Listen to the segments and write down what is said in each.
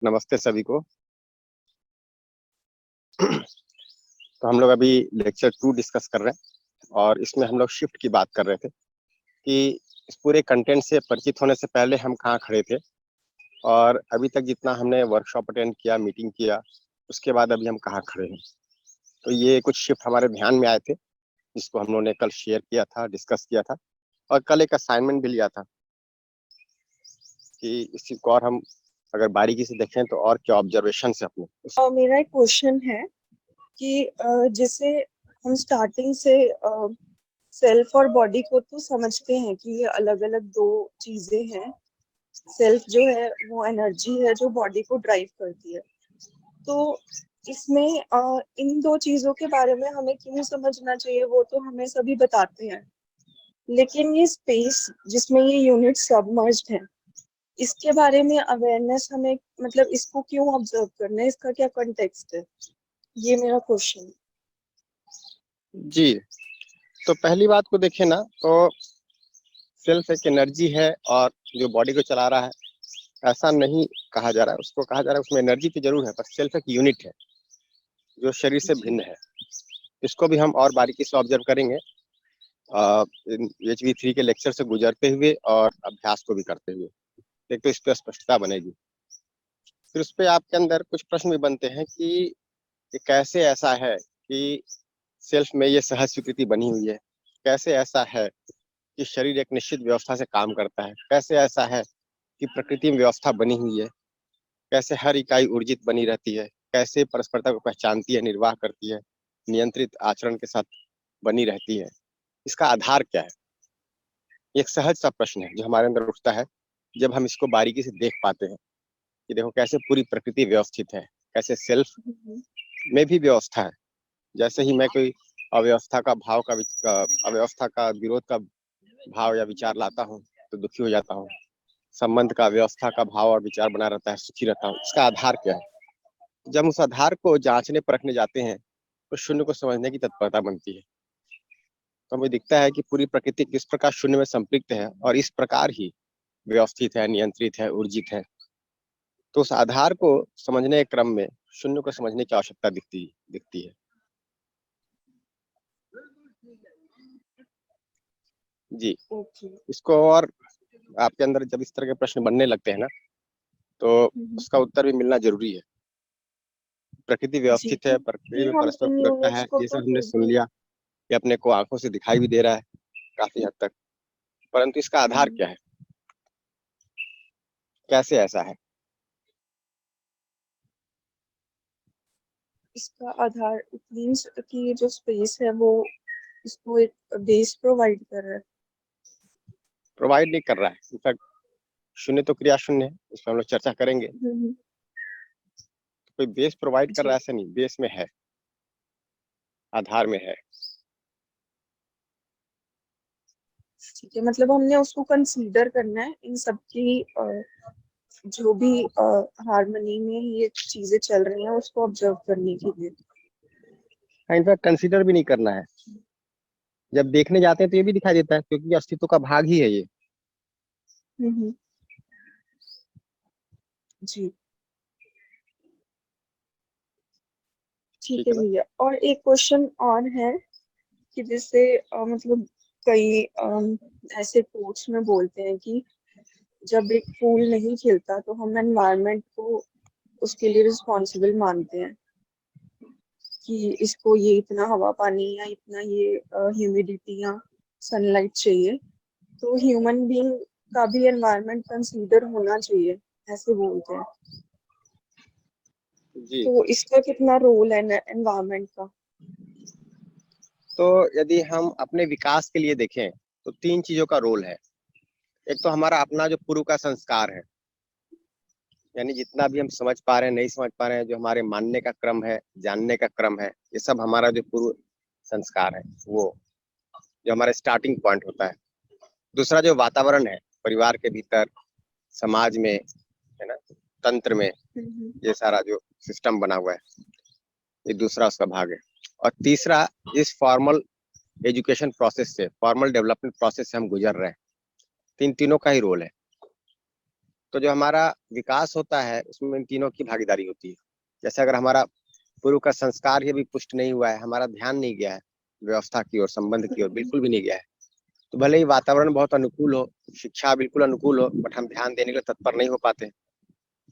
नमस्ते सभी को। तो हम लोग अभी लेक्चर 2 डिस्कस कर रहे हैं और इसमें हम लोग शिफ्ट की बात कर रहे थे कि इस पूरे कंटेंट से परिचित होने से पहले हम कहाँ खड़े थे और अभी तक जितना हमने वर्कशॉप अटेंड किया, मीटिंग किया, उसके बाद अभी हम कहाँ खड़े हैं। तो ये कुछ शिफ्ट हमारे ध्यान में आए थे, जिसको हम लोगों ने कल शेयर किया था, डिस्कस किया था और कल एक असाइनमेंट भी लिया था कि इस चीज़ को और हम अगर बारीकी से देखें तो और क्या ऑब्जर्वेशन है अपने। मेरा एक क्वेश्चन है कि जैसे हम स्टार्टिंग से सेल्फ और बॉडी को तो समझते हैं कि ये अलग अलग दो चीजें हैं। सेल्फ जो है वो एनर्जी है जो बॉडी को ड्राइव करती है। तो इसमें इन दो चीजों के बारे में हमें क्यों समझना चाहिए वो तो हमें सभी बताते हैं, लेकिन ये स्पेस जिसमें ये यूनिट सबमर्ज्ड है इसके बारे में अवेयरनेस हमें मतलब इसको क्यों ऑब्जर्व करना है, इसका क्या कॉन्टेक्स्ट है, ये मेरा क्वेश्चन है। जी, तो पहली बात को देखें ना तो सेल्फ एक एनर्जी है और जो बॉडी को चला रहा है ऐसा नहीं कहा जा रहा है। उसको कहा जा रहा है उसमें एनर्जी तो जरूर है, पर सेल्फ एक यूनिट है जो शरीर से भिन्न है। इसको भी हम और बारीकी से ऑब्जर्व करेंगे HV3 के लेक्चर से गुजरते हुए और अभ्यास को भी करते हुए। एक तो इस पर स्पष्टता बनेगी, फिर उस पर आपके अंदर कुछ प्रश्न भी बनते हैं कि ये कैसे ऐसा है कि सेल्फ में ये सहज स्वीकृति बनी हुई है, कैसे ऐसा है कि शरीर एक निश्चित व्यवस्था से काम करता है, कैसे ऐसा है कि प्रकृति में व्यवस्था बनी हुई है, कैसे हर इकाई ऊर्जित बनी रहती है, कैसे परस्परता को पहचानती है, निर्वाह करती है, नियंत्रित आचरण के साथ बनी रहती है। इसका आधार क्या है? एक सहज सा प्रश्न है जो हमारे अंदर उठता है जब हम इसको बारीकी से देख पाते हैं कि देखो कैसे पूरी प्रकृति व्यवस्थित है, कैसे सेल्फ में भी व्यवस्था है। जैसे ही मैं कोई अव्यवस्था का भाव का अव्यवस्था का विरोध का भाव या विचार लाता हूँ तो दुखी हो जाता हूँ। संबंध का व्यवस्था का भाव और विचार बना रहता है, सुखी रहता हूँ। इसका आधार क्या है? जब उस आधार को जांचने परखने जाते हैं तो शून्य को समझने की तत्परता बनती है। तो हमें दिखता है कि पूरी प्रकृति किस प्रकार शून्य में संपृक्त है और इस प्रकार ही व्यवस्थित है, नियंत्रित है, ऊर्जित है। तो उस आधार को समझने के क्रम में शून्य को समझने की आवश्यकता दिखती है। जी, इसको और आपके अंदर जब इस तरह के प्रश्न बनने लगते हैं ना तो उसका उत्तर भी मिलना जरूरी है। प्रकृति व्यवस्थित है, प्रकृति में परस्पर पूरकता है, ये सब हमने सुन लिया, ये अपने को आंखों से दिखाई भी दे रहा है काफी हद तक, परंतु इसका आधार क्या है? कैसे ऐसा है? इसका आधार मीन्स कि जो स्पेस है वो इसको एक बेस प्रोवाइड कर रहा है। प्रोवाइड नहीं कर रहा है, इनफैक्ट शून्य तो क्रिया शून्य है, इस पर हम लोग चर्चा करेंगे। तो कोई बेस प्रोवाइड कर रहा है ऐसा नहीं, बेस में है, आधार में है। ठीक है, मतलब हमने उसको कंसीडर करना है इन सब की जो भी हार्मनी में ये चीजें चल रही हैं उसको ऑब्जर्व करने के लिए। इनफैक्ट कंसीडर भी नहीं करना है, जब देखने जाते हैं तो ये भी दिखाई देता है क्योंकि अस्तित्व का भाग ही है ये। जी ठीक है भैया। और एक क्वेश्चन और है कि जैसे मतलब कई ऐसे कोट्स में बोलते हैं कि जब एक फूल नहीं खिलता तो हम एनवायरनमेंट को उसके लिए रिस्पॉन्सिबल मानते हैं कि इसको ये इतना हवा पानी या इतना ये ह्यूमिडिटी या सनलाइट चाहिए। तो ह्यूमन बीइंग का भी एनवायरनमेंट कंसीडर होना चाहिए, ऐसे बोलते हैं। जी, तो इसका कितना रोल है एनवायरनमेंट का? तो यदि हम अपने विकास के लिए देखें तो 3 चीजों का रोल है। एक तो हमारा अपना जो पूर्व का संस्कार है, यानी जितना भी हम समझ पा रहे हैं, नहीं समझ पा रहे हैं, जो हमारे मानने का क्रम है, जानने का क्रम है, ये सब हमारा जो पूर्व संस्कार है, वो जो हमारा स्टार्टिंग पॉइंट होता है। दूसरा जो वातावरण है, परिवार के भीतर, समाज में, है ना, तंत्र में, ये सारा जो सिस्टम बना हुआ है, ये दूसरा उसका भाग है। और तीसरा इस फॉर्मल एजुकेशन प्रोसेस से, फॉर्मल डेवलपमेंट प्रोसेस से हम गुजर रहे हैं। तीनों का ही रोल है। तो जो हमारा विकास होता है उसमें इन तीनों की भागीदारी होती है। जैसे अगर हमारा पूर्व का संस्कार ही अभी पुष्ट नहीं हुआ है, हमारा ध्यान नहीं गया है व्यवस्था की ओर, संबंध की ओर बिल्कुल भी नहीं गया है, तो भले ही वातावरण बहुत अनुकूल हो, शिक्षा बिल्कुल अनुकूल हो, बट हम ध्यान देने के लिए तत्पर नहीं हो पाते।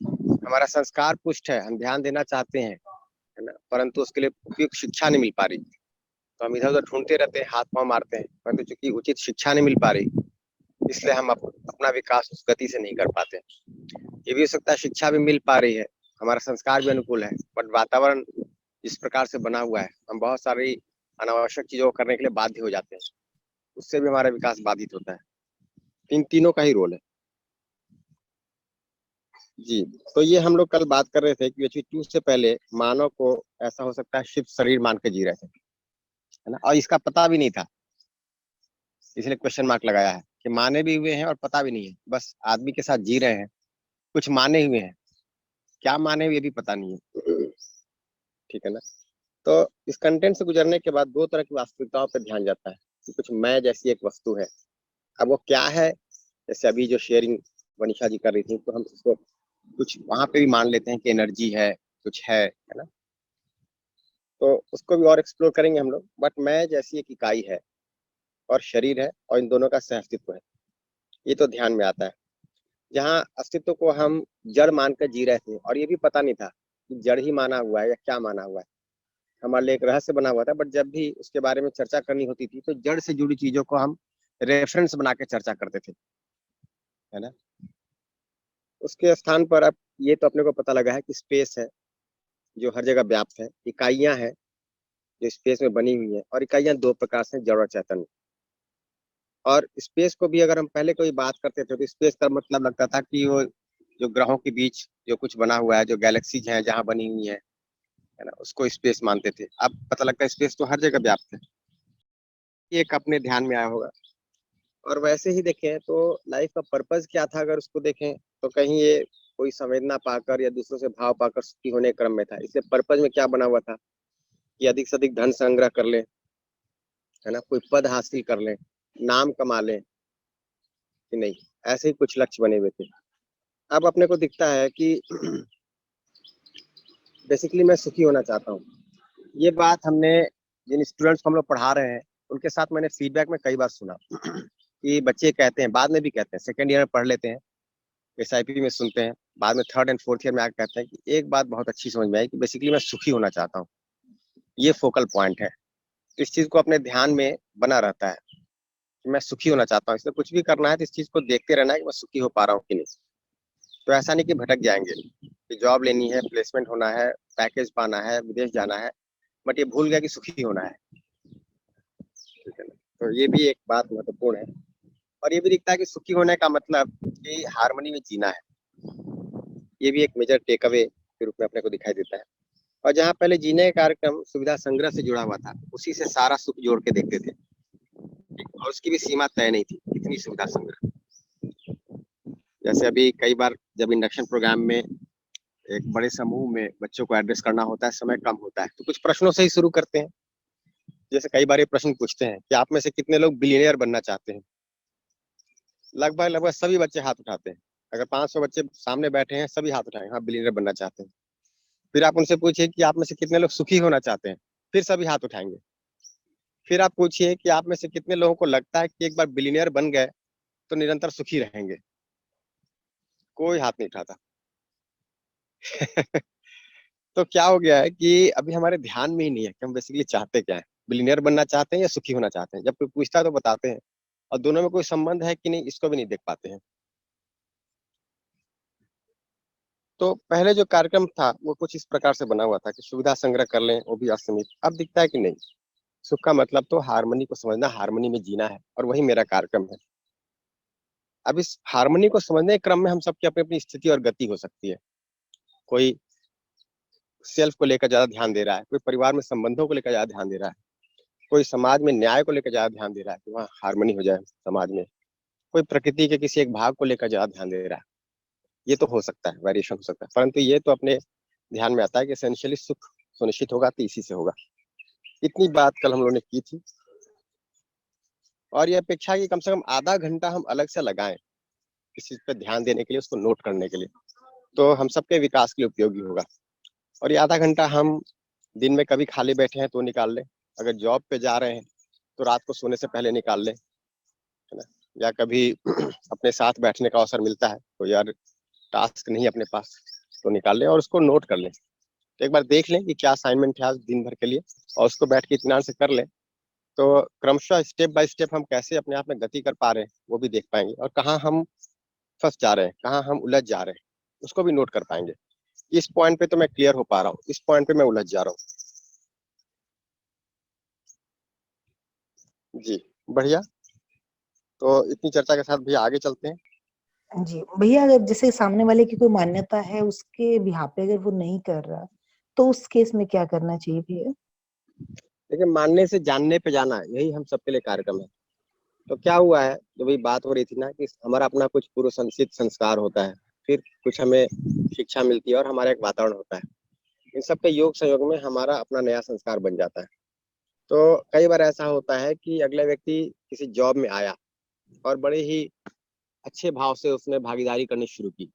हमारा संस्कार पुष्ट है, हम ध्यान देना चाहते हैं, है ना, परंतु उसके लिए उपयुक्त शिक्षा नहीं मिल पा रही, तो हम इधर उधर ढूंढते रहते हैं, हाथ पांव मारते हैं, परंतु चूंकि उचित शिक्षा नहीं मिल पा रही, इसलिए हम अपना विकास उस गति से नहीं कर पाते। ये भी हो सकता है शिक्षा भी मिल पा रही है, हमारा संस्कार भी अनुकूल है, बट वातावरण जिस प्रकार से बना हुआ है, हम बहुत सारी अनावश्यक चीजों को करने के लिए बाध्य हो जाते हैं, उससे भी हमारा विकास बाधित होता है। इन तीनों का ही रोल है। जी, तो ये हम लोग कल बात कर रहे थे कि टू से पहले मानव को ऐसा हो सकता है शिव शरीर मान के जी रहे थे, है ना, और इसका पता भी नहीं था, इसलिए क्वेश्चन मार्क लगाया है कि माने भी हुए हैं और पता भी नहीं है, बस आदमी के साथ जी रहे हैं, कुछ माने हुए हैं, क्या माने हुए ये भी पता नहीं है। ठीक है ना। तो इस कंटेंट से गुजरने के बाद दो तरह की वास्तविकताओं पर ध्यान जाता है कि कुछ मैं जैसी एक वस्तु है, अब वो क्या है, जैसे अभी जो शेयरिंग वनिशा जी कर रही थी, तो हम उसको कुछ वहां पे भी मान लेते हैं कि एनर्जी है, कुछ है ना, तो उसको भी और एक्सप्लोर करेंगे हम लोग। बट मैं जैसी एक इकाई है और शरीर है और इन दोनों का सह अस्तित्व है, ये तो ध्यान में आता है। जहाँ अस्तित्व को हम जड़ मानकर जी रहे थे और ये भी पता नहीं था कि जड़ ही माना हुआ है या क्या माना हुआ है, हमारे लिए एक रहस्य बना हुआ था, बट जब भी उसके बारे में चर्चा करनी होती थी तो जड़ से जुड़ी चीजों को हम रेफरेंस बना के चर्चा करते थे, है ना। उसके स्थान पर अब ये तो अपने को पता लगा है कि स्पेस है जो हर जगह व्याप्त है, इकाइयां हैं जो स्पेस में बनी हुई है, और इकाइयां दो प्रकार से, जड़ और चैतन्य। और स्पेस को भी अगर हम पहले कोई बात करते थे तो स्पेस का मतलब लगता था कि वो जो ग्रहों के बीच जो कुछ बना हुआ है, जो गैलेक्सीज हैं जहाँ बनी हुई है ना, उसको स्पेस मानते थे। अब पता लगता है स्पेस तो हर जगह व्याप्त है। ये एक अपने ध्यान में आया होगा। और वैसे ही देखें तो लाइफ का पर्पज क्या था, अगर उसको देखें तो कहीं ये कोई संवेदना पाकर या दूसरों से भाव पाकर सुखी होने के क्रम में था, इसलिए पर्पज में क्या बना हुआ था कि अधिक से अधिक धन संग्रह कर ले, है ना, कोई पद हासिल कर ले, नाम कमा ले, कि नहीं, ऐसे ही कुछ लक्ष्य बने हुए थे। अब अपने को दिखता है कि बेसिकली मैं सुखी होना चाहता हूँ। ये बात हमने जिन स्टूडेंट्स को हम लोग पढ़ा रहे हैं उनके साथ मैंने फीडबैक में कई बार सुना कि बच्चे कहते हैं, बाद में भी कहते हैं, सेकेंड ईयर में पढ़ लेते हैं, एसआईपी में सुनते हैं, बाद में थर्ड एंड फोर्थ ईयर में आकर कहते हैं कि एक बात बहुत अच्छी समझ में आई कि बेसिकली मैं सुखी होना चाहता हूँ। ये फोकल पॉइंट है, इस चीज को अपने ध्यान में बना रहता है कि मैं सुखी होना चाहता हूँ, इसलिए कुछ भी करना है तो इस चीज को देखते रहना है कि मैं सुखी हो पा रहा हूँ कि नहीं। तो ऐसा नहीं कि भटक जाएंगे कि जॉब लेनी है, प्लेसमेंट होना है, पैकेज पाना है, विदेश जाना है, बट ये भूल गया कि सुखी होना है। ठीक है ना। तो ये भी एक बात महत्वपूर्ण है। और ये भी दिखता है कि सुखी होने का मतलब कि हारमोनी में जीना है, ये भी एक मेजर टेक अवे के रूप में अपने को दिखाई देता है। और जहाँ पहले जीने का कार्यक्रम सुविधा संग्रह से जुड़ा हुआ था, उसी से सारा सुख जोड़ के देखते थे, और उसकी भी सीमा तय नहीं थी कितनी सुविधा संग्रह। जैसे अभी कई बार जब इंडक्शन प्रोग्राम में एक बड़े समूह में बच्चों को एड्रेस करना होता है, समय कम होता है, तो कुछ प्रश्नों से ही शुरू करते हैं। जैसे कई बार ये प्रश्न पूछते हैं कि आप में से कितने लोग बिलियनियर बनना चाहते हैं, लगभग लगभग सभी बच्चे हाथ उठाते हैं। अगर 500 बच्चे सामने बैठे हैं, सभी हाथ उठाएंगे, हाँ बिलियनियर बनना चाहते हैं। फिर आप उनसे पूछिए कि आप में से कितने लोग सुखी होना चाहते हैं, फिर सभी हाथ उठाएंगे। फिर आप पूछिए कि आप में से कितने लोगों को लगता है कि एक बार बिलियनियर बन गए तो निरंतर सुखी रहेंगे, कोई हाथ नहीं उठाता। तो क्या हो गया है कि अभी हमारे ध्यान में ही नहीं है कि हम बेसिकली चाहते क्या है, बिलियनियर बनना चाहते हैं या सुखी होना चाहते हैं। जब कोई पूछता है तो बताते हैं, और दोनों में कोई संबंध है कि नहीं इसको भी नहीं देख पाते हैं। तो पहले जो कार्यक्रम था वो कुछ इस प्रकार से बना हुआ था कि सुविधा संग्रह कर लें, वो भी असीमित। अब दिखता है कि नहीं, सुख का मतलब तो हारमोनी को समझना, हारमोनी में जीना है, और वही मेरा कार्यक्रम है। अब इस हारमोनी को समझने के क्रम में हम सबकी अपनी अपनी स्थिति और गति हो सकती है। कोई सेल्फ को लेकर ज्यादा ध्यान दे रहा है, कोई परिवार में संबंधों को लेकर ज्यादा ध्यान दे रहा है, कोई समाज में न्याय को लेकर ज्यादा ध्यान दे रहा है कि वहाँ हारमोनी हो जाए समाज में, कोई प्रकृति के किसी एक भाग को लेकर ज्यादा ध्यान दे रहा है। ये तो हो सकता है, वेरिएशन हो सकता है, परंतु ये तो अपने ध्यान में आता है कि एसेंशियली सुख सुनिश्चित होगा तो इसी से होगा। इतनी बात कल हम लोगों ने की थी, और ये अपेक्षा की कम से कम आधा घंटा हम अलग से लगाएं किसी पे ध्यान देने के लिए, उसको नोट करने के लिए, तो हम सबके विकास के लिए उपयोगी होगा। और ये आधा घंटा हम दिन में कभी खाली बैठे हैं तो निकाल लें, अगर जॉब पे जा रहे हैं तो रात को सोने से पहले निकाल लें, है ना, या कभी अपने साथ बैठने का अवसर मिलता है तो यार टास्क नहीं अपने पास तो निकाल लें और उसको नोट कर लें। तो एक बार देख लें कि क्या असाइनमेंट है आज दिन भर के लिए, और उसको बैठ के इत्मीनान से कर लें, तो क्रमशः स्टेप बाय स्टेप हम कैसे अपने आप में गति कर पा रहे हैं वो भी देख पाएंगे, और कहाँ हम फंस जा रहे हैं, कहाँ हम उलझ जा रहे हैं, उसको भी नोट कर पाएंगे। इस पॉइंट पे तो मैं क्लियर हो पा रहा हूँ, इस पॉइंट पे मैं उलझ जा रहा हूँ। जी, बढ़िया। तो इतनी चर्चा के साथ भैया आगे चलते हैं। जी भैया, अगर जैसे सामने वाले की कोई मान्यता है, उसके बिहाफ पे अगर वो नहीं कर रहा, तो उस केस में क्या करना चाहिए भैया? देखिए, मानने से जानने पे जाना, यही हम सबके लिए कार्यक्रम है। तो क्या हुआ है, जो भी बात हो रही थी ना, कि हमारा अपना कुछ पूर्व संचित संस्कार होता है, फिर कुछ हमें शिक्षा मिलती है और हमारा एक वातावरण होता है। इन सब के योग संयोग में हमारा अपना नया संस्कार बन जाता है। तो कई बार ऐसा होता है कि अगला व्यक्ति किसी जॉब में आया और बड़े ही अच्छे भाव से उसने भागीदारी करनी शुरू की,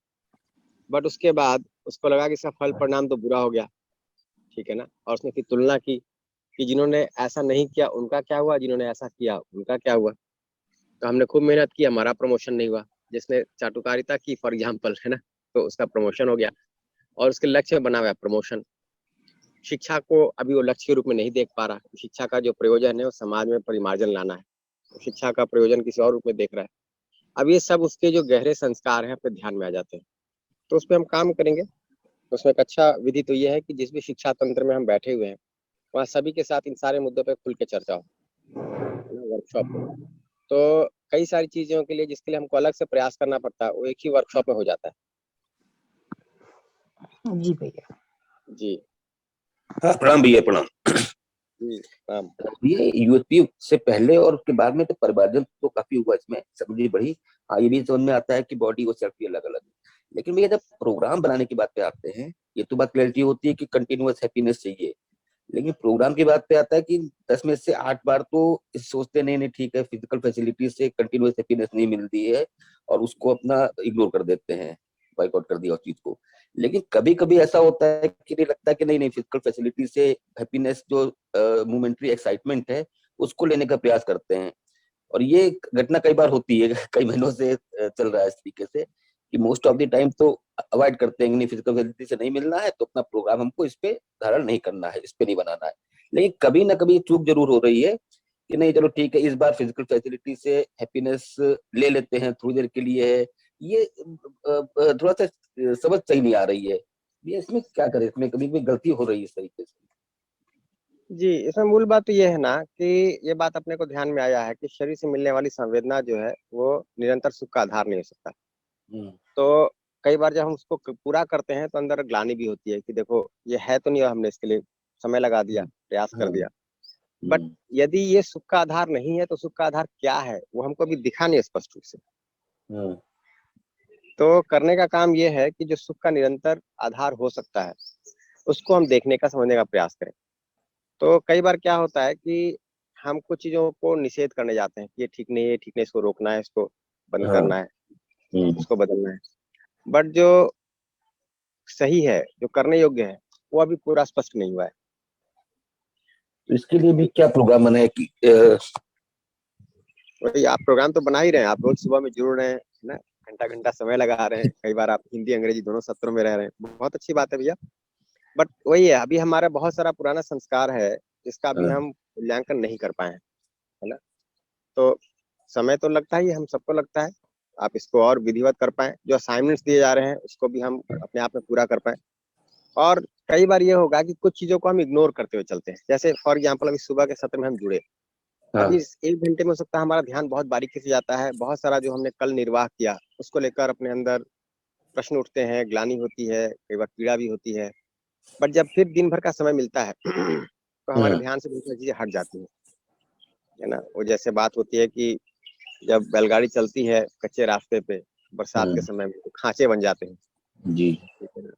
बट उसके बाद उसको लगा कि इसका फल परिणाम तो बुरा हो गया, ठीक है ना, और उसने फिर तुलना की कि जिन्होंने ऐसा नहीं किया उनका क्या हुआ, जिन्होंने ऐसा किया उनका क्या हुआ। तो हमने खूब मेहनत की, हमारा प्रमोशन नहीं हुआ। जिसने चाटुकारिता की फॉर एग्जाम्पल, है ना, तो उसका प्रमोशन हो गया और उसके लक्ष्य में बना हुआ प्रमोशन। शिक्षा को अभी वो लक्ष्य के रूप में नहीं देख पा रहा। शिक्षा का जो प्रयोजन है वो समाज में परिमार्जन लाना है, तो शिक्षा का प्रयोजन किसी और रूप में देख रहा है। अब ये सब उसके जो गहरे संस्कार हैं पे ध्यान में आ जाते हैं, तो उस पर हम काम करेंगे। तो उसमें एक अच्छा विधि तो ये है कि जिस भी शिक्षा तंत्र में हम बैठे हुए हैं वहाँ सभी के साथ इन सारे मुद्दों पे खुल के चर्चा हो, है ना, वर्कशॉप हो। तो कई सारी चीजों के लिए जिसके लिए हमको अलग से प्रयास करना पड़ता है वो एक ही वर्कशॉप में हो जाता है। जी भैया। जी। हाँ, प्रणाम भैया, प्रणाम। जी, राम। ये यूएसपी से पहले और उसके बाद में तो परिवर्तन तो काफी हुआ इसमें, समझ बड़ी। हाँ, ये भी समझ में आता है कि बॉडी और सेल्फ अलग अलग है। लेकिन भैया, जब प्रोग्राम बनाने की बात पे आते हैं, ये तो बात क्लैरिटी होती है कि कंटिन्यूअस हैप्पीनेस चाहिए। लेकिन प्रोग्राम की बात पे आता है कि 10 में से 8 बार तो सोचते नहीं नहीं ठीक है, फिजिकल फैसिलिटी से कंटिन्यूअस हैप्पीनेस नहीं मिलती है, और उसको अपना इग्नोर कर देते हैं, बाइकआउट कर दिया उस चीज को। लेकिन कभी कभी ऐसा होता है कि नहीं लगता कि नहीं नहीं, फिजिकल फैसिलिटी से हैप्पीनेस जो मोमेंट्री एक्साइटमेंट है उसको लेने का प्रयास करते हैं। और ये घटना कई बार होती है, कई महीनों से चल रहा है इस तरीके से कि मोस्ट ऑफ द टाइम तो अवॉइड करते हैं, नहीं फिजिकल फैसिलिटी से नहीं मिलना है तो अपना प्रोग्राम हमको इस पे धारण नहीं करना है, इस पे नहीं बनाना है। लेकिन कभी ना कभी चूक जरूर हो रही है कि नहीं चलो ठीक है, इस बार फिजिकल फैसिलिटी से हैप्पीनेस ले लेते हैं, थोड़ी देर के लिए है। ये थोड़ा सा समझ सही नहीं आ रही है। ये इसमें क्या करें, इसमें कभी कभी गलती हो रही है इस तरीके से। जी, इसमें मूल बात तो ये है ना कि ये बात अपने को ध्यान में आया है कि शरीर से मिलने वाली संवेदना जो है वो निरंतर सुख का आधार नहीं हो सकता। हम्म। तो कई बार जब हम उसको पूरा करते हैं तो अंदर ग्लानि भी होती है कि देखो ये है तो नहीं, और हमने इसके लिए समय लगा दिया, प्रयास कर हम्म। दिया। बट यदि ये सुख का आधार नहीं है तो सुख का आधार क्या है वो हमको अभी दिखा नहीं स्पष्ट रूप से। हम्म। तो करने का काम ये है कि जो सुख का निरंतर आधार हो सकता है उसको हम देखने का, समझने का प्रयास करें। तो कई बार क्या होता है कि हम कुछ चीजों को निषेध करने जाते हैं कि ये ठीक नहीं है, ठीक नहीं, इसको रोकना है, इसको बंद हाँ। करना है, इसको बदलना है। बट जो सही है, जो करने योग्य है, वो अभी पूरा स्पष्ट नहीं हुआ है। तो इसके लिए भी क्या प्रोग्राम बनाए कि वही आप प्रोग्राम तो बना ही रहे हैं, आप रोज सुबह में जुड़ रहे हैं, है ना, घंटा घंटा समय लगा रहे हैं, कई बार आप हिंदी अंग्रेजी दोनों सत्रों में रह रहे हैं, बहुत अच्छी बात है भैया। बट वही है, अभी हमारा बहुत सारा पुराना संस्कार है जिसका अभी हाँ। हम मूल्यांकन नहीं कर पाए हैं, है ना। तो समय तो लगता ही है, हम सबको लगता है। आप इसको और विधिवत कर पाए, जो असाइनमेंट्स दिए जा रहे हैं उसको भी हम अपने आप में पूरा कर पाए। और कई बार ये होगा कि कुछ चीजों को हम इग्नोर करते हुए चलते हैं, जैसे फॉर एग्जाम्पल अभी सुबह के सत्र में हम जुड़े, हाँ। अभी इस 1 घंटे में हो सकता है हमारा ध्यान बहुत बारीकी से जाता है, बहुत सारा जो हमने कल निर्वाह किया उसको लेकर अपने अंदर प्रश्न उठते हैं, ग्लानि होती है, कई बार पीड़ा भी होती है। बट जब फिर दिन भर का समय मिलता है तो हमारे ध्यान से बहुत सारी चीजें हट जाती हैं, है ना। वो जैसे बात होती है कि जब बैलगाड़ी चलती है कच्चे रास्ते पे बरसात के हम्म। समय में तो खांचे बन जाते हैं, जी। ठीक है ना।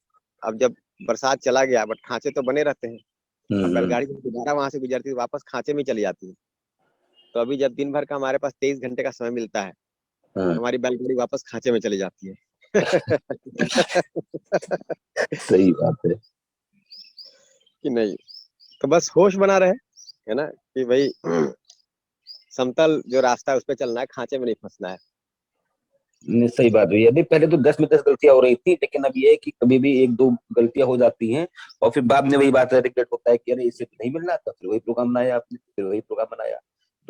अब जब बरसात चला गया बट खांचे तो बने रहते हैं। अब हम्म। बैलगाड़ी जब दोबारा वहां से गुजरती है वापस खांचे में चली जाती है। तो अभी जब दिन भर का हमारे पास 23 घंटे का समय मिलता है हाँ, हमारी बैलगाड़ी वापस खांचे में चली जाती है। सही बात है। कि नहीं, तो बस होश बना रहे, है ना, कि भाई समतल जो रास्ता है उस पे चलना है, खांचे में नहीं फंसना है। नहीं, सही बात हुई। अभी पहले तो 10 में 10 गलतियां हो रही थी, लेकिन अब ये है कि कभी भी एक दो गलतियां हो जाती हैं और फिर बाद में वही बात है, रिग्रेट होता है कि अरे इससे तो नहीं मिलना था, फिर वही प्रोग्राम बनाया आपने, फिर वही प्रोग्राम बनाया।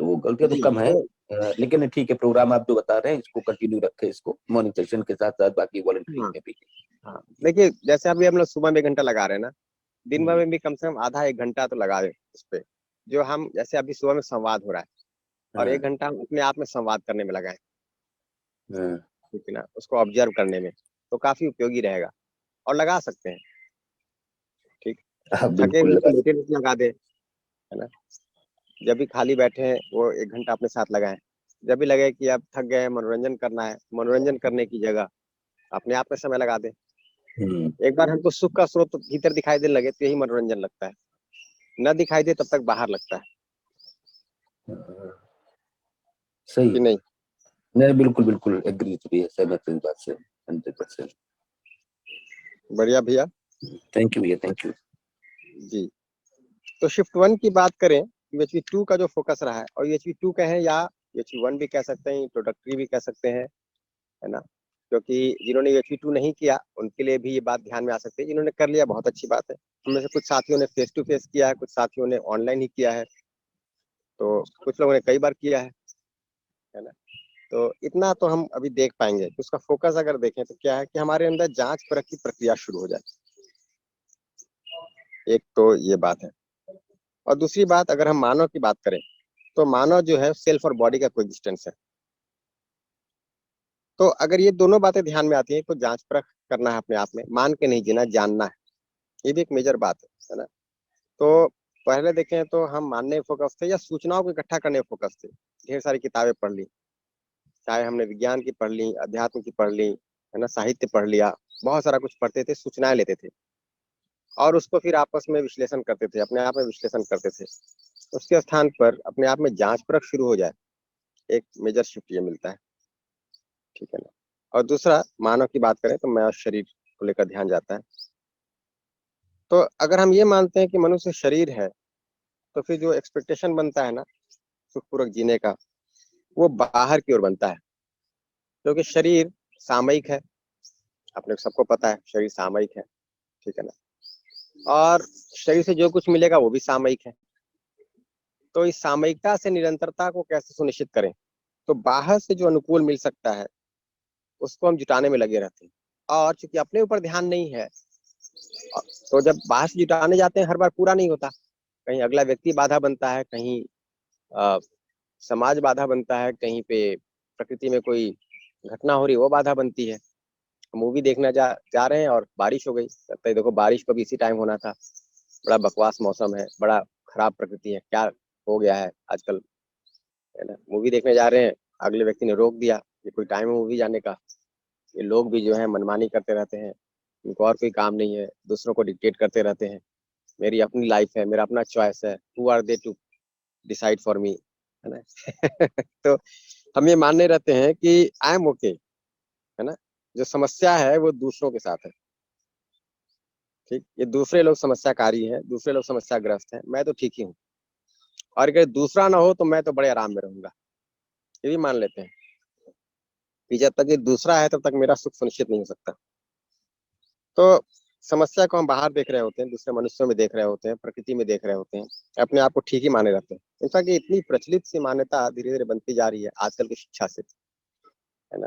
तो वो गलतियां तो जी कम है। तो लेकिन ठीक है, प्रोग्राम आप जो बता रहे हैं इसको कंटिन्यू रखें, इसको मॉर्निंग सेशन के साथ साथ बाकी वॉलंटियरिंग हाँ में भी। हाँ, देखिए जैसे अभी हम लोग सुबह में 1 घंटा लगा रहे हैं ना, दिन भर हम्म, में भी कम से कम आधा 1 घंटा तो लगा दें इस पे। जो हम जैसे अभी सुबह में संवाद हो रहा है, और हाँ, 1 घंटा हम अपने आप में संवाद करने में लगाएं, हाँ, ठीक है ना, उसको ऑब्जर्व करने में, तो काफी उपयोगी रहेगा। और लगा सकते हैं, ठीक। हाँ, थके बिल्कुल हुए लगा तो लेटे सकते लेटे लगा दे, है ना। जब भी खाली बैठे हैं वो 1 घंटा अपने साथ लगाएं। जब भी लगे कि अब थक गए हैं, मनोरंजन करना है, मनोरंजन करने की जगह अपने आप में समय लगा दे। हैं। एक बार हमको सुख का स्रोत भीतर दिखाई देने लगे तो यही मनोरंजन लगता है, न दिखाई दे तब तक बाहर लगता है। हाँ, सही कि है। नहीं। नहीं, बिल्कुल बिल्कुल एग्री भी है, सहमत हूँ इस बात से 100%। बढ़िया भैया। थैंक यू भैया, थैंक यू। जी, तो शिफ्ट 1 की बात करें, यूएचवी 2 का जो फोकस रहा है, और यूएचवी 2 कहें या यूएचवी 1 भी कह सकते हैं, इंट्रोडक्टरी भी कह सकते हैं, है ना। क्योंकि जिन्होंने यूएचवी 2 नहीं किया उनके लिए भी ये बात ध्यान में आ सकती है, जिन्होंने कर लिया बहुत अच्छी बात है। उनमें से कुछ साथियों ने फेस टू फेस किया है, कुछ साथियों ने ऑनलाइन ही किया है, तो कुछ लोगों ने कई बार किया है ना। तो इतना तो हम अभी देख पाएंगे कि उसका फोकस अगर देखें तो क्या है कि हमारे अंदर जांच परख की प्रक्रिया शुरू हो जाए। एक तो ये बात है। और दूसरी बात, अगर हम मानव की बात करें, तो मानव जो है सेल्फ और बॉडी का कोएग्जिस्टेंस है। तो अगर ये दोनों बातें ध्यान में आती हैं तो जांच परख करना है अपने आप में, मान के नहीं जीना, जानना है। ये भी एक मेजर बात है ना। तो पहले देखें तो हम मानने में फोकस थे या सूचनाओं को इकट्ठा करने में फोकस थे। ढेर सारी किताबें पढ़ ली, चाहे हमने विज्ञान की पढ़ ली, अध्यात्म की पढ़ ली, है ना, साहित्य पढ़ लिया, बहुत सारा कुछ पढ़ते थे, सूचनाएं लेते थे, और उसको फिर आपस में विश्लेषण करते थे, अपने आप में विश्लेषण करते थे। उसके स्थान पर अपने आप में जांच परख शुरू हो जाए, एक मेजर शिफ्ट ये मिलता है, ठीक है ना। और दूसरा, मानव की बात करें तो मैं और शरीर को लेकर ध्यान जाता है। तो अगर हम ये मानते हैं कि मनुष्य शरीर है, तो फिर जो एक्सपेक्टेशन बनता है ना सुखपूर्वक जीने का, वो बाहर की ओर बनता है। क्योंकि शरीर सामयिक है, अपने सबको पता है शरीर सामयिक है, ठीक है ना। और शरीर से जो कुछ मिलेगा वो भी सामयिक है। तो इस सामयिकता से निरंतरता को कैसे सुनिश्चित करें, तो बाहर से जो अनुकूल मिल सकता है उसको हम जुटाने में लगे रहते हैं। और चूंकि अपने ऊपर ध्यान नहीं है, तो जब बाहर से जुटाने जाते हैं हर बार पूरा नहीं होता। कहीं अगला व्यक्ति बाधा बनता है, कहीं अ, समाज बाधा बनता है, कहीं पे प्रकृति में कोई घटना हो रही है वो बाधा बनती है। मूवी देखने जा रहे हैं और बारिश हो गई, लगता है देखो बारिश को भी इसी टाइम होना था, बड़ा बकवास मौसम है, बड़ा खराब प्रकृति है, क्या हो गया है आजकल, है ना। मूवी देखने जा रहे हैं, अगले व्यक्ति ने रोक दिया, ये कोई टाइम है मूवी जाने का। ये लोग भी जो है मनमानी करते रहते हैं, उनको और कोई काम नहीं है, दूसरों को डिक्टेट करते रहते हैं। मेरी अपनी लाइफ है, मेरा अपना चॉइस है, who are they to decide for me, है ना। तो हम ये मानने रहते हैं कि आई एम ओके, है ना। जो समस्या है वो दूसरों के साथ है, ठीक। ये दूसरे लोग समस्याकारी हैं, दूसरे लोग समस्याग्रस्त हैं, मैं तो ठीक ही हूँ। और अगर दूसरा ना हो तो मैं तो बड़े आराम में रहूंगा, ये भी मान लेते हैं कि जब तक ये दूसरा है तब तक मेरा सुख सुनिश्चित नहीं हो सकता। तो समस्या को हम बाहर देख रहे होते हैं, दूसरे मनुष्यों में देख रहे होते हैं, प्रकृति में देख रहे होते हैं, अपने आप को ठीक ही माने रहते हैं। इनफैक्ट ये इतनी प्रचलित सी मान्यता धीरे धीरे बनती जा रही है आजकल की शिक्षा से, है ना।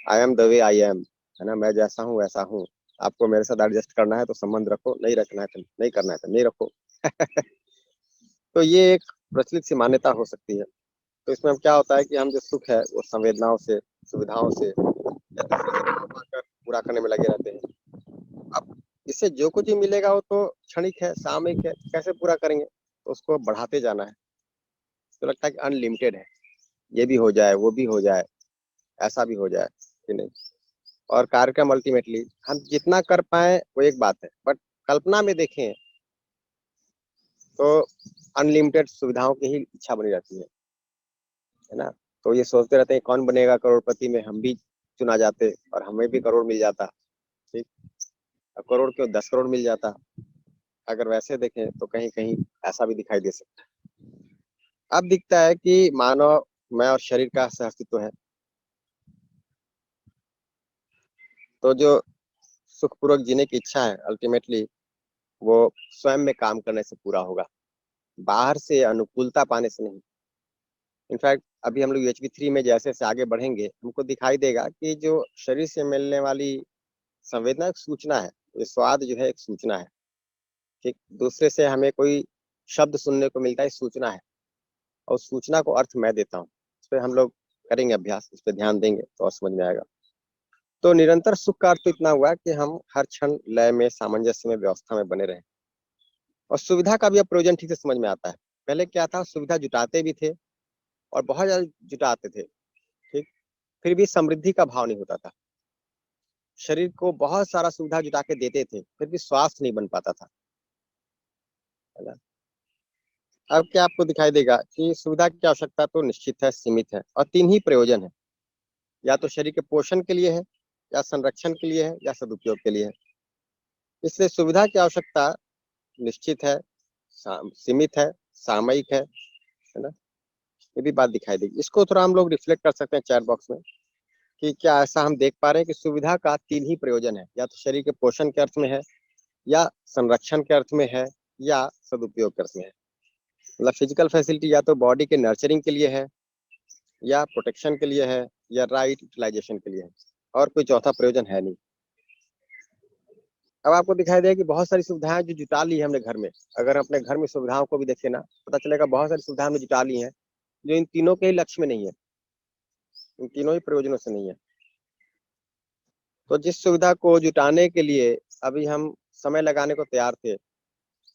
I am the way I am, है ना, मैं जैसा हूँ वैसा हूँ। आपको मेरे साथ एडजस्ट करना है तो संबंध रखो, नहीं रखना है तो नहीं करना है तो नहीं रखो। तो ये एक प्रचलित सी मान्यता हो सकती है। तो इसमें क्या होता है कि हम जो सुख है वो संवेदनाओं से, सुविधाओं से या दूसरे से पाकर पूरा करने में लगे रहते हैं। अब इससे जो कुछ भी मिलेगा वो तो क्षणिक है, सामयिक है, कैसे पूरा करेंगे, तो उसको बढ़ाते जाना है। तो लगता है कि अनलिमिटेड है, ये भी हो जाए, वो भी हो जाए, ऐसा भी हो जाए, कि नहीं। और कार्यक्रम अल्टीमेटली हम जितना कर पाए वो एक बात है, बट कल्पना में देखें तो अनलिमिटेड सुविधाओं की ही इच्छा बनी रहती है ना। तो ये सोचते रहते हैं कौन बनेगा करोड़पति, में हम भी चुना जाते और हमें भी करोड़ मिल जाता। ठीक, अब करोड़ क्यों, 10 करोड़ मिल जाता। अगर वैसे देखें तो कहीं कहीं ऐसा भी दिखाई दे सकता है। अब दिखता है कि मानव मैं और शरीर का सहअस्तित्व है, तो जो सुखपूर्वक जीने की इच्छा है अल्टीमेटली वो स्वयं में काम करने से पूरा होगा, बाहर से अनुकूलता पाने से नहीं। इनफैक्ट अभी हम लोग UHV3 में जैसे जैसे आगे बढ़ेंगे हमको दिखाई देगा कि जो शरीर से मिलने वाली संवेदना एक सूचना है, ये स्वाद जो है एक सूचना है। ठीक, दूसरे से हमें कोई शब्द सुनने को मिलता है, सूचना है, और उस सूचना को अर्थ मैं देता हूँ। इस पर हम लोग करेंगे अभ्यास, इस पर ध्यान देंगे तो और समझ में आएगा। तो निरंतर सुख का अर्थ तो इतना हुआ कि हम हर क्षण लय में, सामंजस्य में, व्यवस्था में बने रहें। और सुविधा का भी अब प्रयोजन ठीक से समझ में आता है। पहले क्या था, सुविधा जुटाते भी थे और बहुत ज्यादा जुटाते थे, ठीक, फिर भी समृद्धि का भाव नहीं होता था। शरीर को बहुत सारा सुविधा जुटा के देते थे, फिर भी स्वास्थ्य नहीं बन पाता था, है ना। अब क्या आपको दिखाई देगा कि सुविधा की आवश्यकता तो निश्चित है, सीमित है, और 3 ही प्रयोजन है, या तो शरीर के पोषण के लिए है, या संरक्षण के लिए है, या सदुपयोग के लिए है। इसलिए सुविधा की आवश्यकता निश्चित है, सीमित है, सामयिक है ना। ये भी बात दिखाई देगी। इसको थोड़ा हम लोग रिफ्लेक्ट कर सकते हैं चैट बॉक्स में कि क्या ऐसा हम देख पा रहे हैं कि सुविधा का 3 ही प्रयोजन है, या तो शरीर के पोषण के अर्थ में है, या संरक्षण के अर्थ में है, या सदुपयोग के अर्थ में है। मतलब फिजिकल फैसिलिटी या तो बॉडी के नर्चरिंग के लिए है, या प्रोटेक्शन के लिए है, या राइट यूटिलाइजेशन के लिए है, और कोई चौथा प्रयोजन है नहीं। अब आपको दिखाई देगा कि बहुत सारी सुविधाएं जो जुटा ली है हमने घर में। अगर अपने घर में सुविधाओं को भी देखें ना, पता चलेगा बहुत सारी सुविधाएं हमने जुटा ली हैं जो इन तीनों के ही लक्ष्य में नहीं है, इन तीनों ही प्रयोजनों से नहीं है। तो जिस सुविधा को जुटाने के लिए अभी हम समय लगाने को तैयार थे,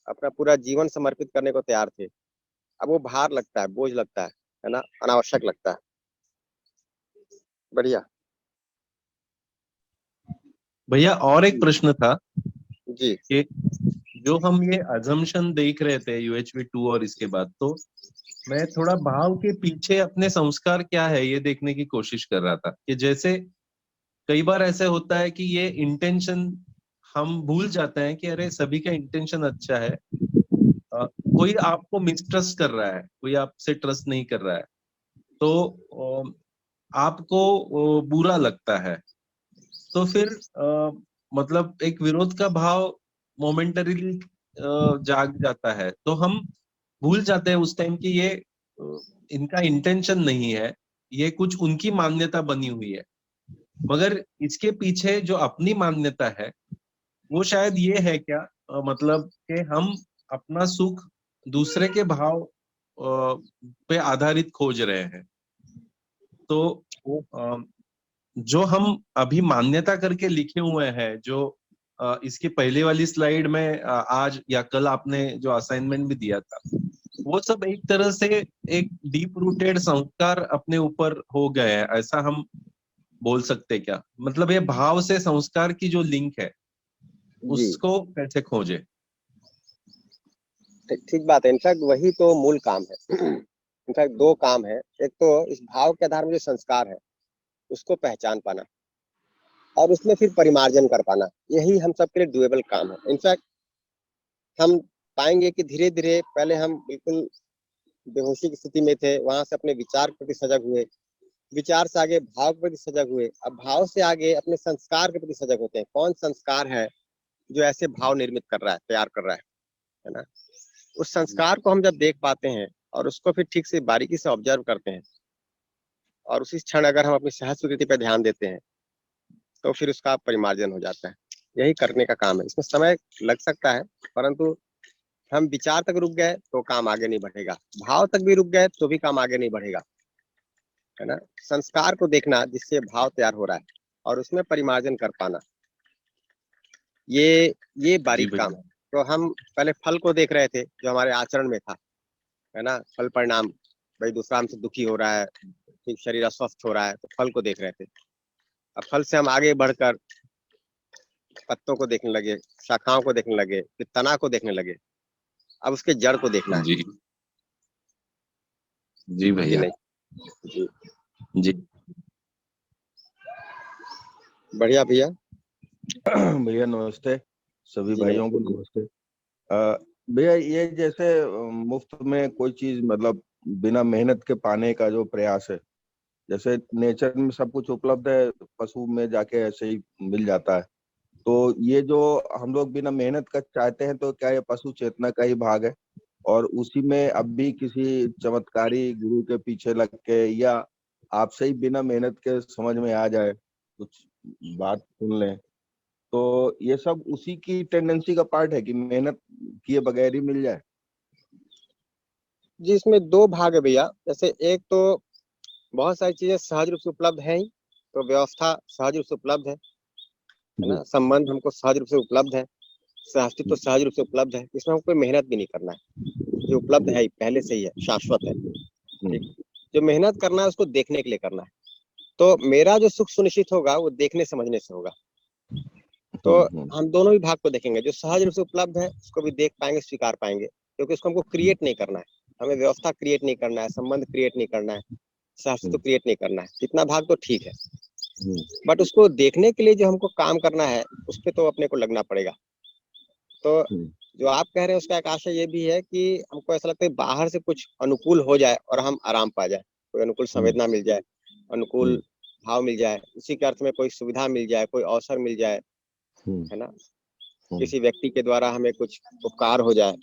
अपना पूरा जीवन समर्पित करने को तैयार थे, अब वो भार लगता है, बोझ लगता है ना, अनावश्यक लगता है। बढ़िया। भैया और एक प्रश्न था जी कि जो हम ये अजम्पशन देख रहे थे UHV2 और इसके बाद, तो मैं थोड़ा भाव के पीछे अपने संस्कार क्या है ये देखने की कोशिश कर रहा था कि जैसे कई बार ऐसे होता है कि ये इंटेंशन हम भूल जाते हैं कि अरे सभी का इंटेंशन अच्छा है, कोई आपको मिसट्रस्ट कर रहा है, कोई आपसे ट्रस्ट नहीं कर रहा है, तो आपको बुरा लगता है, तो फिर मतलब एक विरोध का भाव मोमेंटरीली जाग जाता है, तो हम भूल जाते हैं उस टाइम कि ये इनका इंटेंशन नहीं है, ये कुछ उनकी मान्यता बनी हुई है। मगर इसके पीछे जो अपनी मान्यता है वो शायद ये है क्या, मतलब कि हम अपना सुख दूसरे के भाव पे आधारित खोज रहे हैं। तो अ, जो हम अभी मान्यता करके लिखे हुए हैं, जो इसकी पहले वाली स्लाइड में आज या कल आपने जो असाइनमेंट भी दिया था, वो सब एक तरह से एक डीप रूटेड संस्कार अपने ऊपर हो गए हैं, ऐसा हम बोल सकते क्या? मतलब ये भाव से संस्कार की जो लिंक है जी, उसको कैसे खोजे? ठीक बात है। इनफैक्ट वही तो मूल काम है। इनफैक्ट 2 काम है, एक तो इस भाव के आधार में जो संस्कार है उसको पहचान पाना, और उसमें फिर परिमार्जन कर पाना। यही हम सबके लिए डुएबल काम है। इनफैक्ट हम पाएंगे कि धीरे धीरे पहले हम बिल्कुल बेहोशी की स्थिति में थे, वहां से अपने विचार के प्रति सजग हुए, विचार से आगे भाव के प्रति सजग हुए, अब भाव से आगे अपने संस्कार के प्रति सजग होते हैं। कौन संस्कार है जो ऐसे भाव निर्मित कर रहा है, तैयार कर रहा है ना। उस संस्कार को हम जब देख पाते हैं और उसको फिर ठीक से बारीकी से ऑब्जर्व करते हैं, और उसी क्षण अगर हम अपनी सहज स्वीकृति पर ध्यान देते हैं तो फिर उसका परिमार्जन हो जाता है। यही करने का काम है। इसमें समय लग सकता है, परंतु हम विचार तक रुक गए तो काम आगे नहीं बढ़ेगा, भाव तक भी रुक गए तो भी काम आगे नहीं बढ़ेगा, है ना। संस्कार को देखना जिससे भाव तैयार हो रहा है और उसमें परिमार्जन कर पाना, ये जी बारीक काम भैया। है। तो हम पहले फल को देख रहे थे जो हमारे आचरण में था, है ना, फल परिणाम, भाई दूसरा हमसे दुखी हो रहा है, ठीक, शरीर अस्वस्थ हो रहा है, तो फल को देख रहे थे। अब फल से हम आगे बढ़कर पत्तों को देखने लगे, शाखाओं को देखने लगे, फिर तना को देखने लगे। अब उसके जड़ को देखना है। जी जी जी भैया। नहीं। जी जी बढ़िया भैया। भैया नमस्ते, सभी जी भाइयों को नमस्ते। नमस्ते। भैया ये जैसे मुफ्त में कोई चीज मतलब बिना मेहनत के पाने का जो प्रयास है, जैसे नेचर में सब कुछ उपलब्ध है, पशु में जाके ऐसे ही मिल जाता है, तो ये जो हम लोग बिना मेहनत का चाहते हैं, तो क्या ये पशु चेतना का ही भाग है? और उसी में अब भी किसी चमत्कारी गुरु के पीछे लग के या आपसे ही बिना मेहनत के समझ में आ जाए, कुछ बात सुन लें, तो ये सब उसी की टेंडेंसी का पार्ट है कि मेहनत किए बगैर ही मिल जाए? जी इसमें दो भाग है भैया। जैसे एक तो बहुत सारी चीजें सहज रूप से उपलब्ध है ही, तो व्यवस्था सहज रूप से उपलब्ध है जी। ना, संबंध हमको सहज रूप से उपलब्ध है, अस्तित्व तो सहज रूप से उपलब्ध है, इसमें हमको कोई मेहनत भी नहीं करना है, ये उपलब्ध है ही, पहले से ही है, शाश्वत है। ठीक, जो मेहनत करना है उसको देखने के लिए करना है। तो मेरा जो सुख सुनिश्चित होगा वो देखने समझने से होगा। तो हम दोनों ही भाग को देखेंगे, जो सहज रूप से उपलब्ध है उसको भी देख पाएंगे, स्वीकार पाएंगे, क्योंकि उसको हमको क्रिएट नहीं करना है, हमें व्यवस्था क्रिएट नहीं करना है, संबंध क्रिएट नहीं करना है, अस्तित्व क्रिएट नहीं करना है, इतना भाग तो ठीक है। बट उसको देखने के लिए जो हमको काम करना है उस पर तो अपने को लगना पड़ेगा। तो जो आप कह रहे हैं उसका एक आशय ये भी है कि हमको ऐसा लगता है बाहर से कुछ अनुकूल हो जाए और हम आराम पा जाए, कोई अनुकूल संवेदना मिल जाए, अनुकूल भाव मिल जाए, उसी के अर्थ में कोई सुविधा मिल जाए, कोई अवसर मिल जाए, है ना, किसी व्यक्ति के द्वारा हमें कुछ उपकार हो जाए,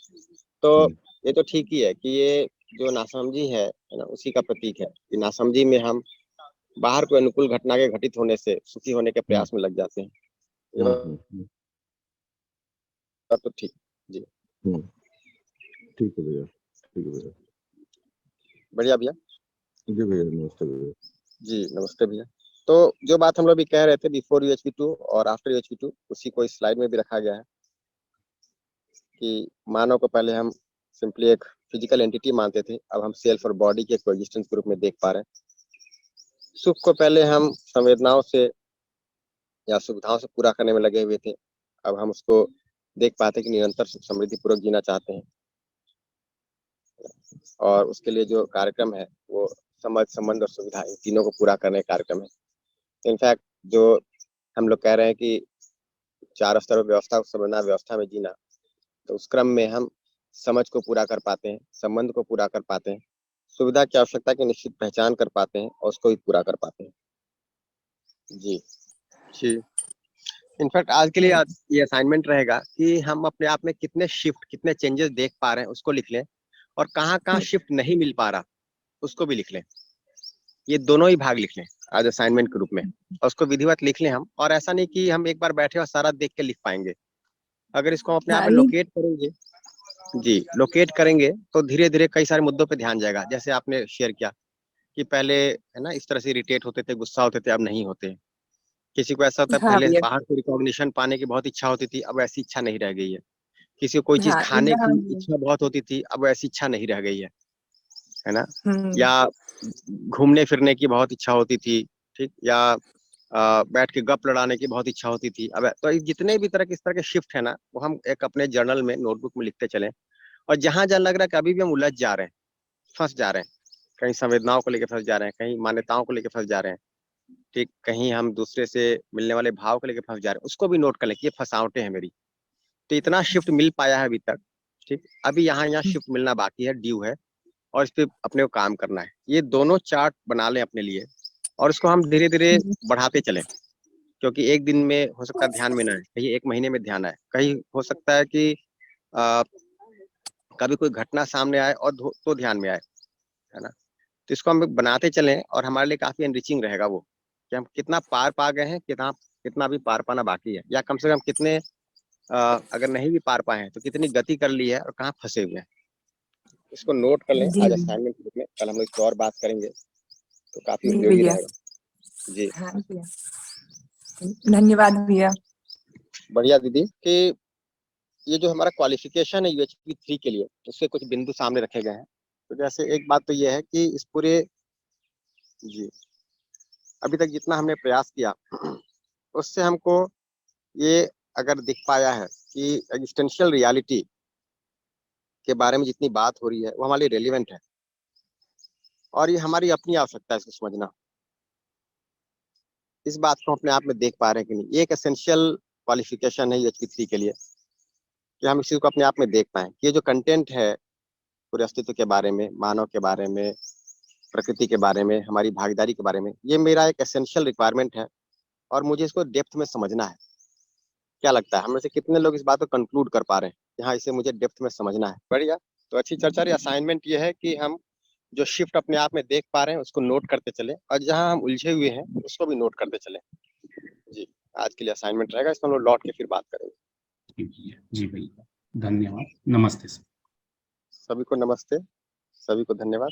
तो ये तो ठीक ही है कि ये जो नासमझी है ना, उसी का प्रतीक है कि नासमझी में हम बाहर कोई अनुकूल घटना के घटित होने से सुखी होने के प्रयास में लग जाते हैं। ये बात तो ठीक। जी ठीक है भैया, ठीक है भैया। बढ़िया भैया। जी भैया नमस्ते भैया। जी नमस्ते भैया। तो जो बात हम लोग भी कह रहे थे, बिफोर UHV2 और आफ्टर UHV2, उसी को इस स्लाइड में भी रखा गया है कि मानव को पहले हम सिंपली एक फिजिकल एंटिटी मानते थे, अब हम सेल्फ और बॉडी के कोएग्जिस्टेंस के रूप में देख पा रहे हैं। सुख को पहले हम संवेदनाओं से या सुविधाओं से पूरा करने में लगे हुए थे, अब हम उसको देख पाते कि निरंतर सुख समृद्धि पूर्वक जीना चाहते हैं, और उसके लिए जो कार्यक्रम है वो समझ, संबंध और सुविधा, इन तीनों को पूरा करने का कार्यक्रम है। इनफैक्ट जो हम लोग कह रहे हैं कि 4 स्तर व्यवस्था को समझना, व्यवस्था में जीना, तो उस क्रम में हम समझ को पूरा कर पाते हैं, संबंध को पूरा कर पाते हैं, सुविधा की आवश्यकता की निश्चित पहचान कर पाते हैं और उसको भी पूरा कर पाते हैं। जी जी। इनफैक्ट आज के लिए ये असाइनमेंट रहेगा कि हम अपने आप में कितने शिफ्ट, कितने चेंजेस देख पा रहे हैं उसको लिख लें, और कहाँ कहाँ शिफ्ट नहीं मिल पा रहा उसको भी लिख लें। ये दोनों ही भाग लिख लें आज असाइनमेंट के रूप में, और उसको विधिवत लिख लें हम। और ऐसा नहीं कि हम एक बार बैठे और सारा देख के लिख पाएंगे, अगर इसको हम अपने आप में लोकेट करेंगे, जी लोकेट करेंगे, तो धीरे धीरे कई सारे मुद्दों पे ध्यान जाएगा। जैसे आपने शेयर किया कि पहले है ना इस तरह से इरिटेट होते थे, गुस्सा होते थे, अब नहीं होते। किसी को ऐसा होता है हाँ पहले भैया। बाहर से रिकॉग्निशन पाने की बहुत इच्छा होती थी, अब ऐसी इच्छा नहीं रह गई है। किसी को कोई चीज हाँ खाने इब्राहिम की इच्छा बहुत होती थी, अब ऐसी इच्छा नहीं रह गई है ना। हम्म या घूमने फिरने की बहुत इच्छा होती थी, ठीक, या बैठ के गप लड़ाने की बहुत इच्छा होती थी। अब तो जितने भी तरह के इस तरह के शिफ्ट है ना, वो हम एक अपने जर्नल में, नोटबुक में लिखते चलें। और जहां जहां लग रहा है कि अभी भी हम उलझ जा रहे हैं, फंस जा रहे हैं, कहीं संवेदनाओं को लेकर फंस जा रहे हैं, कहीं मान्यताओं को लेकर फंस जा रहे हैं, ठीक, कहीं हम दूसरे से मिलने वाले भाव को लेकर फंस जा रहे हैं, उसको भी नोट कर लें कि ये फंसावटें हैं मेरी। तो इतना शिफ्ट मिल पाया है अभी तक, ठीक, अभी यहाँ यहाँ शिफ्ट मिलना बाकी है, ड्यू है, और इस पे अपने को काम करना है। ये दोनों चार्ट बना लें अपने लिए, और इसको हम धीरे धीरे बढ़ाते चलें, क्योंकि एक दिन में हो सकता है ध्यान में ना आए, कहीं एक महीने में ध्यान आए, कहीं हो सकता है कि आ, कभी कोई घटना सामने आए और तो ध्यान में आए, है ना। तो इसको हम बनाते चलें, और हमारे लिए काफी एनरिचिंग रहेगा वो, कि हम कितना पार पा गए हैं, कितना कितना भी पार पाना बाकी है, या कम से कम कितने अगर नहीं भी पार पाए हैं तो कितनी गति कर ली है और कहाँ फंसे हुए हैं। इसको नोट कर लें जी आज असाइनमेंट के रूप में, कल हम लोग इस पर और बात करेंगे, तो काफी जी उपयोगी भैया। रहेगा। जी हाँ भैया, धन्यवाद भैया। बढ़िया दीदी। कि ये जो हमारा क्वालिफिकेशन है UHV3 के लिए, उसके कुछ बिंदु सामने रखे गए हैं। तो जैसे एक बात तो ये है कि इस पूरे, जी अभी तक जितना हमने प्रयास किया उससे हमको ये अगर दिख पाया है कि एग्जिस्टेंशियल रियलिटी के बारे में जितनी बात हो रही है वो हमारे लिए रेलिवेंट है, और ये हमारी अपनी आवश्यकता है इसको समझना। इस बात को अपने आप में देख पा रहे हैं कि नहीं। ये एक एसेंशियल क्वालिफिकेशन है UHV3 के लिए कि हम इस चीज को अपने आप में देख पाए। ये जो कंटेंट है पूरे अस्तित्व के बारे में, मानव के बारे में, प्रकृति के बारे में, हमारी भागीदारी के बारे में, ये मेरा एक एसेंशियल रिक्वायरमेंट है और मुझे इसको डेप्थ में समझना है। क्या लगता है हम में से कितने लोग इस बात को कंक्लूड कर पा रहे हैं कि हाँ, इसे मुझे डेप्थ में समझना है? बढ़िया, तो अच्छी चर्चा रही। असाइनमेंट ये है कि हम जो शिफ्ट अपने आप में देख पा रहे हैं उसको नोट करते चले और जहां हम उलझे हुए हैं उसको भी नोट करते चले। जी, आज के लिए असाइनमेंट रहेगा, इसमें हम लोग लौट के फिर बात करेंगे। जी भैया, धन्यवाद, नमस्ते सर। सभी को नमस्ते, सभी को धन्यवाद।